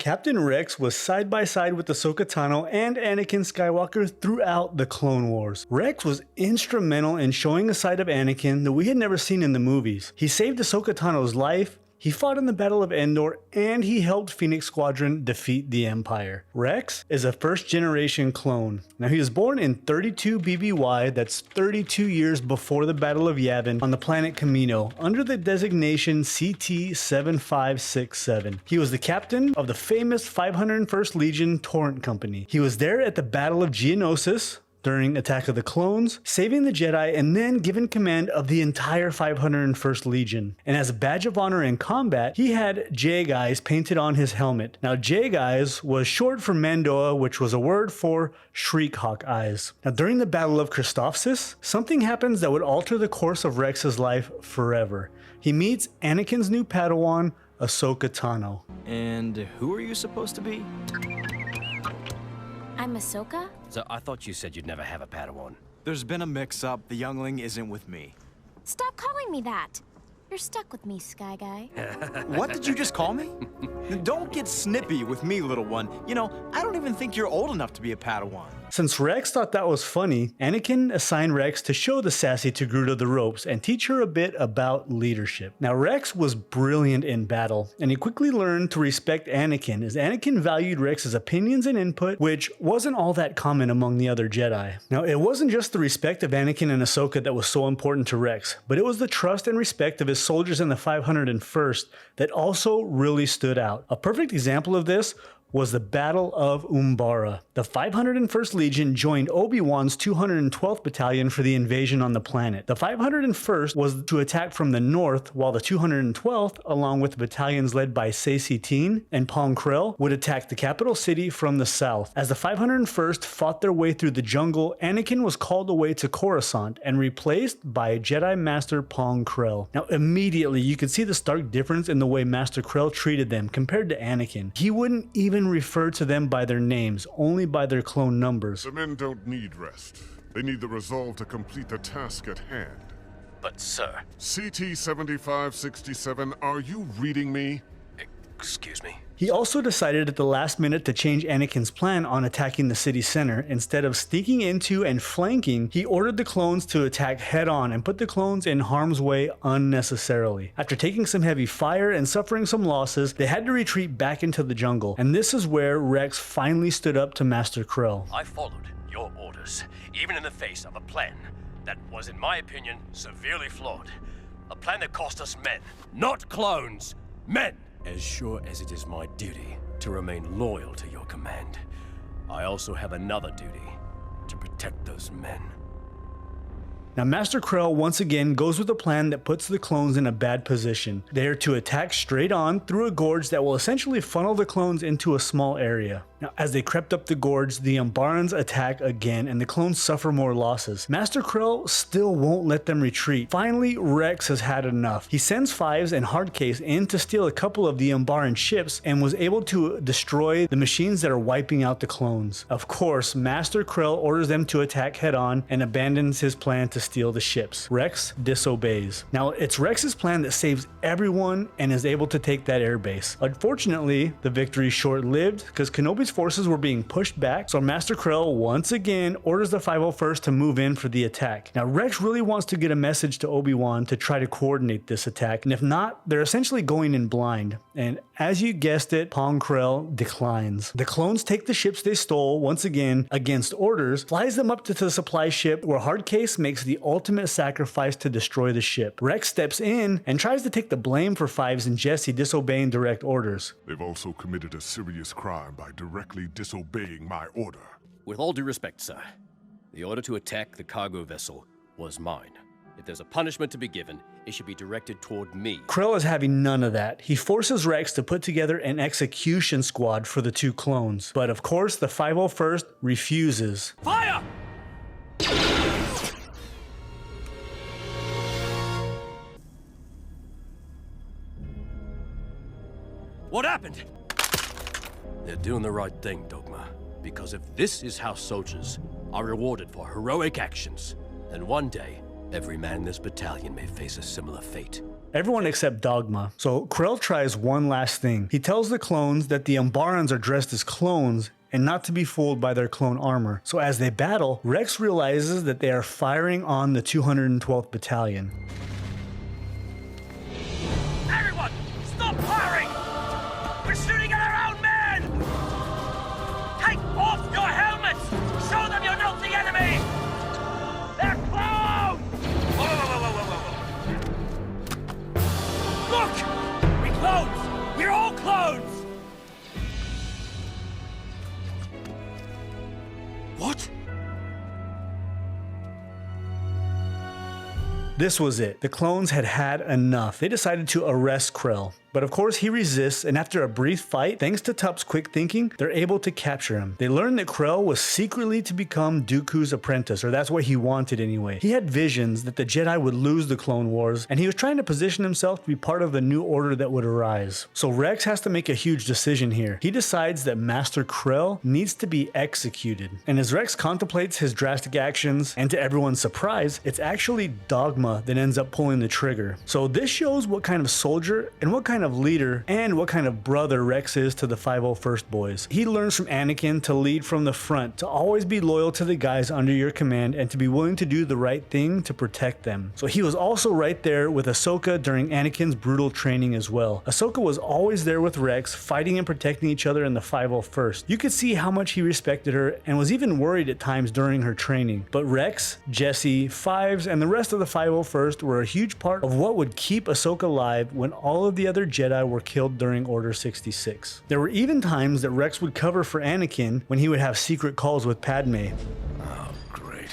Captain Rex was side by side with Ahsoka Tano and Anakin Skywalker throughout the Clone Wars. Rex was instrumental in showing a side of Anakin that we had never seen in the movies. He saved Ahsoka Tano's life, he fought in the Battle of Endor, and he helped Phoenix Squadron defeat the Empire. Rex is a first-generation clone. Now, he was born in 32 BBY, that's 32 years before the Battle of Yavin, on the planet Kamino, under the designation CT-7567. He was the captain of the famous 501st Legion Torrent Company. He was there at the Battle of Geonosis, during Attack of the Clones, saving the Jedi, and then given command of the entire 501st Legion. And as a badge of honor in combat, he had J-Guys painted on his helmet. Now, J-Guys was short for Mandoa, which was a word for Shriek-Hawk eyes. Now, during the Battle of Christophsis, something happens that would alter the course of Rex's life forever. He meets Anakin's new Padawan, Ahsoka Tano. And who are you supposed to be? I'm Ahsoka? So I thought you said you'd never have a Padawan. There's been a mix-up. The youngling isn't with me. Stop calling me that. You're stuck with me, Sky Guy. What did you just call me? Don't get snippy with me, little one. You know, I don't even think you're old enough to be a Padawan. Since Rex thought that was funny, Anakin assigned Rex to show the sassy Togruta the ropes and teach her a bit about leadership. Now, Rex was brilliant in battle, and he quickly learned to respect Anakin, as Anakin valued Rex's opinions and input, which wasn't all that common among the other Jedi. Now, it wasn't just the respect of Anakin and Ahsoka that was so important to Rex, but it was the trust and respect of his soldiers in the 501st that also really stood out. A perfect example of this was the Battle of Umbara. The 501st Legion joined Obi-Wan's 212th Battalion for the invasion on the planet. The 501st was to attack from the north, while the 212th, along with battalions led by Saesee Tiin and Pong Krell, would attack the capital city from the south. As the 501st fought their way through the jungle, Anakin was called away to Coruscant and replaced by Jedi Master Pong Krell. Now, immediately you could see the stark difference in the way Master Krell treated them compared to Anakin. He wouldn't even refer to them by their names, only by their clone numbers. The men don't need rest. They need the resolve to complete the task at hand. But sir... CT-7567, are you reading me? Excuse me? He also decided at the last minute to change Anakin's plan on attacking the city center. Instead of sneaking into and flanking, he ordered the clones to attack head-on and put the clones in harm's way unnecessarily. After taking some heavy fire and suffering some losses, they had to retreat back into the jungle, and this is where Rex finally stood up to Master Krell. I followed your orders, even in the face of a plan that was, in my opinion, severely flawed. A plan that cost us men, not clones, men! As sure as it is my duty to remain loyal to your command, I also have another duty, to protect those men. Now, Master Krell once again goes with a plan that puts the clones in a bad position. They are to attack straight on through a gorge that will essentially funnel the clones into a small area. Now, as they crept up the gorge, the Umbarans attack again, and the clones suffer more losses. Master Krell still won't let them retreat. Finally, Rex has had enough. He sends Fives and Hardcase in to steal a couple of the Umbaran ships and was able to destroy the machines that are wiping out the clones. Of course, Master Krell orders them to attack head-on and abandons his plan to steal the ships. Rex disobeys. Now, it's Rex's plan that saves everyone and is able to take that airbase. Unfortunately, the victory is short-lived because Kenobi's forces were being pushed back, so Master Krell once again orders the 501st to move in for the attack. Now, Rex really wants to get a message to Obi-Wan to try to coordinate this attack, and if not, they're essentially going in blind. And as you guessed it, Pong Krell declines. The clones take the ships they stole once again against orders, flies them up to the supply ship where Hardcase makes the ultimate sacrifice to destroy the ship. Rex steps in and tries to take the blame for Fives and Jesse disobeying direct orders. They've also committed a serious crime by directly disobeying my order. With all due respect, sir, the order to attack the cargo vessel was mine. If there's a punishment to be given, it should be directed toward me. Krell is having none of that. He forces Rex to put together an execution squad for the two clones. But of course, the 501st refuses. Fire! What happened? They're doing the right thing, Dogma. Because if this is how soldiers are rewarded for heroic actions, then one day, every man in this battalion may face a similar fate. Everyone except Dogma. So Krell tries one last thing. He tells the clones that the Umbarans are dressed as clones and not to be fooled by their clone armor. So as they battle, Rex realizes that they are firing on the 212th Battalion. Everyone, stop firing! We're shooting at our own men! Take off your helmets! Show them you're not the enemy! They're clones! Whoa, whoa, whoa, whoa, whoa, whoa. Look! We're clones! We're all clones! What? This was it. The clones had had enough. They decided to arrest Krell. But of course he resists, and after a brief fight, thanks to Tup's quick thinking, they're able to capture him. They learn that Krell was secretly to become Dooku's apprentice, or that's what he wanted anyway. He had visions that the Jedi would lose the Clone Wars, and he was trying to position himself to be part of the new order that would arise. So Rex has to make a huge decision here. He decides that Master Krell needs to be executed. And as Rex contemplates his drastic actions, and to everyone's surprise, it's actually Dogma that ends up pulling the trigger. So this shows what kind of soldier and what kind of leader and what kind of brother Rex is to the 501st boys. He learns from Anakin to lead from the front, to always be loyal to the guys under your command, and to be willing to do the right thing to protect them. So he was also right there with Ahsoka during Anakin's brutal training as well. Ahsoka was always there with Rex, fighting and protecting each other in the 501st. You could see how much he respected her and was even worried at times during her training. But Rex, Jesse, Fives, and the rest of the 501st were a huge part of what would keep Ahsoka alive when all of the other Jedi were killed during Order 66. There were even times that Rex would cover for Anakin when he would have secret calls with Padme. Oh, great.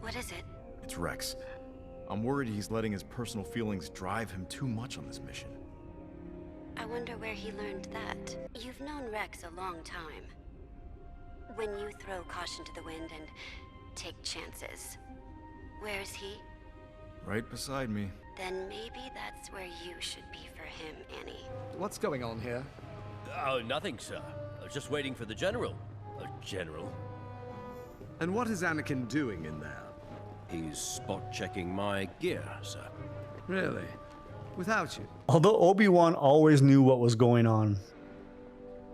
What is it? It's Rex. I'm worried he's letting his personal feelings drive him too much on this mission. I wonder where he learned that. You've known Rex a long time. When you throw caution to the wind and take chances, where is he? Right beside me. Then maybe that's where you should be for him, Annie. What's going on here? Oh, nothing, sir. I was just waiting for the General. General? And what is Anakin doing in there? He's spot-checking my gear, sir. Really? Without you? Although Obi-Wan always knew what was going on.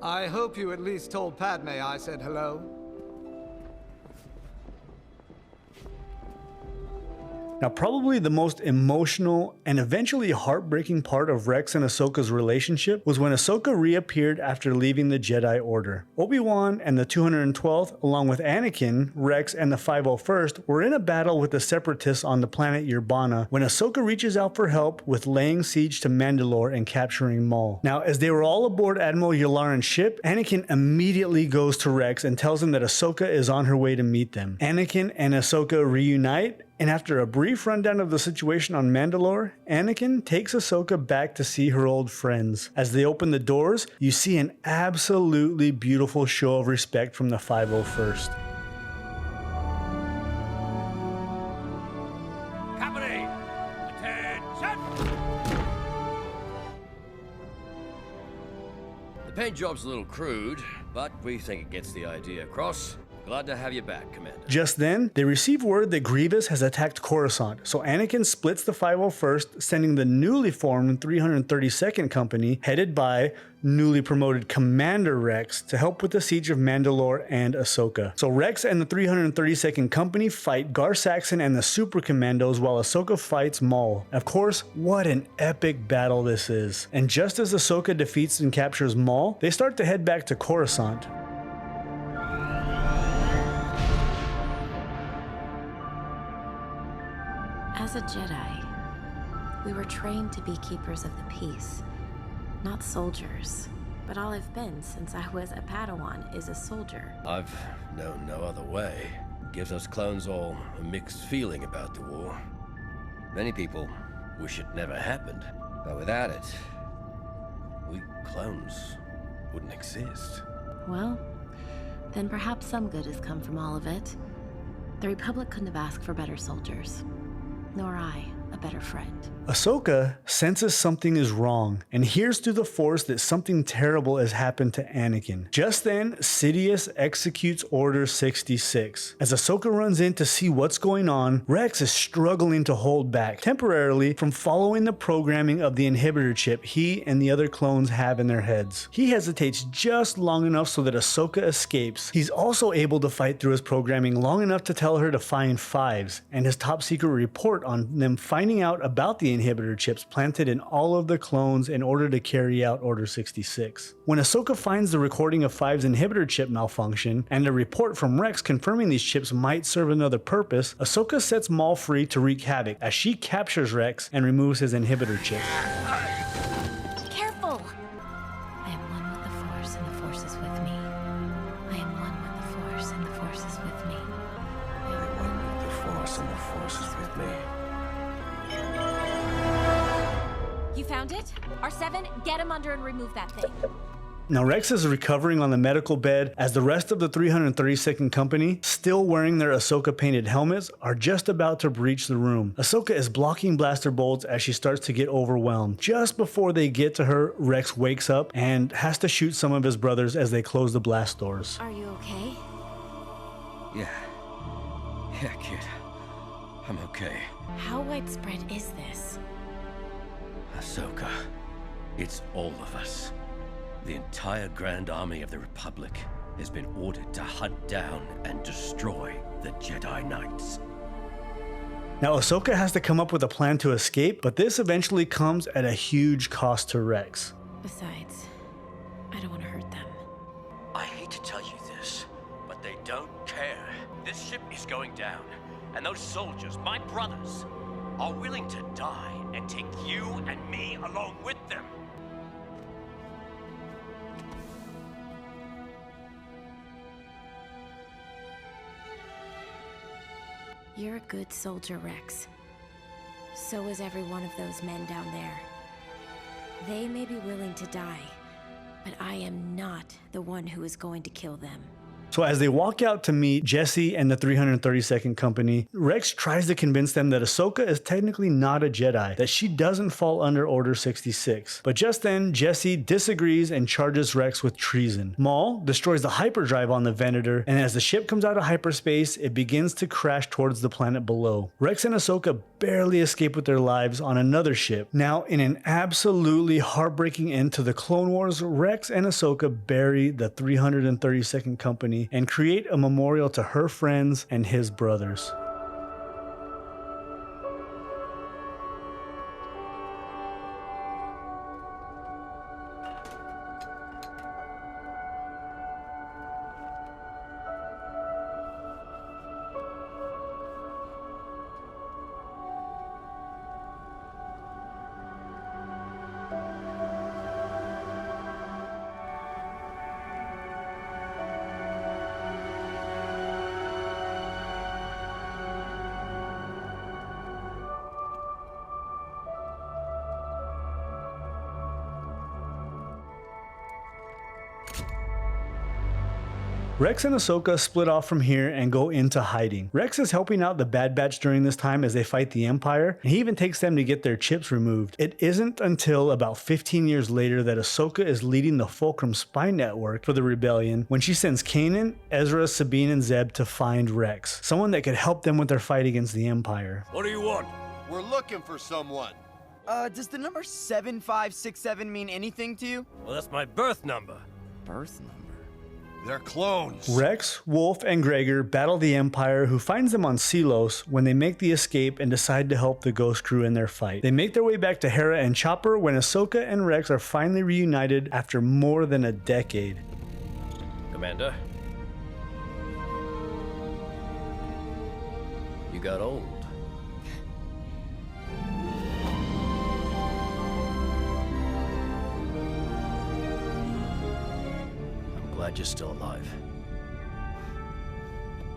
I hope you at least told Padme I said hello. Now, probably the most emotional and eventually heartbreaking part of Rex and Ahsoka's relationship was when Ahsoka reappeared after leaving the Jedi Order. Obi-Wan and the 212th, along with Anakin, Rex, and the 501st, were in a battle with the Separatists on the planet Urbana when Ahsoka reaches out for help with laying siege to Mandalore and capturing Maul. Now, as they were all aboard Admiral Yularen's ship, Anakin immediately goes to Rex and tells him that Ahsoka is on her way to meet them. Anakin and Ahsoka reunite, and after a brief rundown of the situation on Mandalore, Anakin takes Ahsoka back to see her old friends. As they open the doors, you see an absolutely beautiful show of respect from the 501st. Company! Attention! The paint job's a little crude, but we think it gets the idea across. Glad to have you back, Commander. Just then, they receive word that Grievous has attacked Coruscant, so Anakin splits the 501st, sending the newly formed 332nd Company, headed by newly promoted Commander Rex, to help with the Siege of Mandalore and Ahsoka. So Rex and the 332nd Company fight Gar Saxon and the Super Commandos while Ahsoka fights Maul. Of course, what an epic battle this is. And just as Ahsoka defeats and captures Maul, they start to head back to Coruscant. As a Jedi, we were trained to be keepers of the peace, not soldiers. But all I've been since I was a Padawan is a soldier. I've known no other way. Gives us clones all a mixed feeling about the war. Many people wish it never happened, but without it, we clones wouldn't exist. Well, then perhaps some good has come from all of it. The Republic couldn't have asked for better soldiers. Nor I. a better friend. Ahsoka senses something is wrong and hears through the Force that something terrible has happened to Anakin. Just then, Sidious executes Order 66. As Ahsoka runs in to see what's going on, Rex is struggling to hold back temporarily from following the programming of the inhibitor chip he and the other clones have in their heads. He hesitates just long enough so that Ahsoka escapes. He's also able to fight through his programming long enough to tell her to find Fives and his top secret report on them finding out about the inhibitor chips planted in all of the clones in order to carry out Order 66. When Ahsoka finds the recording of Fives' inhibitor chip malfunction and a report from Rex confirming these chips might serve another purpose, Ahsoka sets Maul free to wreak havoc as she captures Rex and removes his inhibitor chip. Careful! I am one with the Force, and the Force is with me. I am one with the Force, and the Force is with me. I am one with the Force, and the Force is with me. You found it? R7, get him under and remove that thing. Now Rex is recovering on the medical bed as the rest of the 332nd Company, still wearing their Ahsoka painted helmets, are just about to breach the room. Ahsoka is blocking blaster bolts as she starts to get overwhelmed. Just before they get to her, Rex wakes up and has to shoot some of his brothers as they close the blast doors. Are you okay? Yeah, kid. I'm okay. How widespread is this? Ahsoka, it's all of us. The entire Grand Army of the Republic has been ordered to hunt down and destroy the Jedi Knights. Now Ahsoka has to come up with a plan to escape, but this eventually comes at a huge cost to Rex. Besides, I don't want to hurt them. I hate to tell you this, but they don't care. This ship is going down, and those soldiers, my brothers, are willing to die and take you and me along with them. You're a good soldier, Rex. So is every one of those men down there. They may be willing to die, but I am not the one who is going to kill them. So as they walk out to meet Jesse and the 332nd Company, Rex tries to convince them that Ahsoka is technically not a Jedi, that she doesn't fall under Order 66. But just then, Jesse disagrees and charges Rex with treason. Maul destroys the hyperdrive on the Venator, and as the ship comes out of hyperspace, it begins to crash towards the planet below. Rex and Ahsoka barely escape with their lives on another ship. Now, in an absolutely heartbreaking end to the Clone Wars, Rex and Ahsoka bury the 332nd Company and create a memorial to her friends and his brothers. Rex and Ahsoka split off from here and go into hiding. Rex is helping out the Bad Batch during this time as they fight the Empire, and he even takes them to get their chips removed. It isn't until about 15 years later that Ahsoka is leading the Fulcrum spy network for the rebellion when she sends Kanan, Ezra, Sabine, and Zeb to find Rex, someone that could help them with their fight against the Empire. What do you want? We're looking for someone. Does the number 7567 mean anything to you? Well, that's my birth number. Birth number? They're clones. Rex, Wolf, and Gregor battle the Empire, who finds them on Selos when they make the escape and decide to help the Ghost Crew in their fight. They make their way back to Hera and Chopper when Ahsoka and Rex are finally reunited after more than a decade. Commander? You got old. I'm glad you're still alive.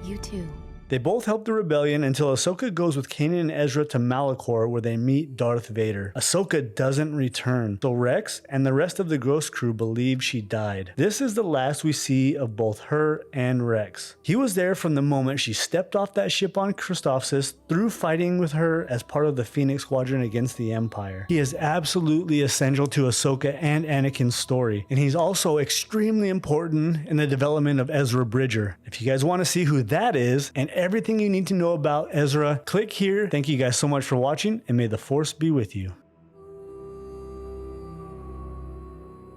You too. They both help the rebellion until Ahsoka goes with Kanan and Ezra to Malachor where they meet Darth Vader. Ahsoka doesn't return, so Rex and the rest of the Ghost crew believe she died. This is the last we see of both her and Rex. He was there from the moment she stepped off that ship on Christophsis through fighting with her as part of the Phoenix Squadron against the Empire. He is absolutely essential to Ahsoka and Anakin's story, and he's also extremely important in the development of Ezra Bridger. If you guys want to see who that is and everything you need to know about Ezra, click here. Thank you guys so much for watching, and may the Force be with you.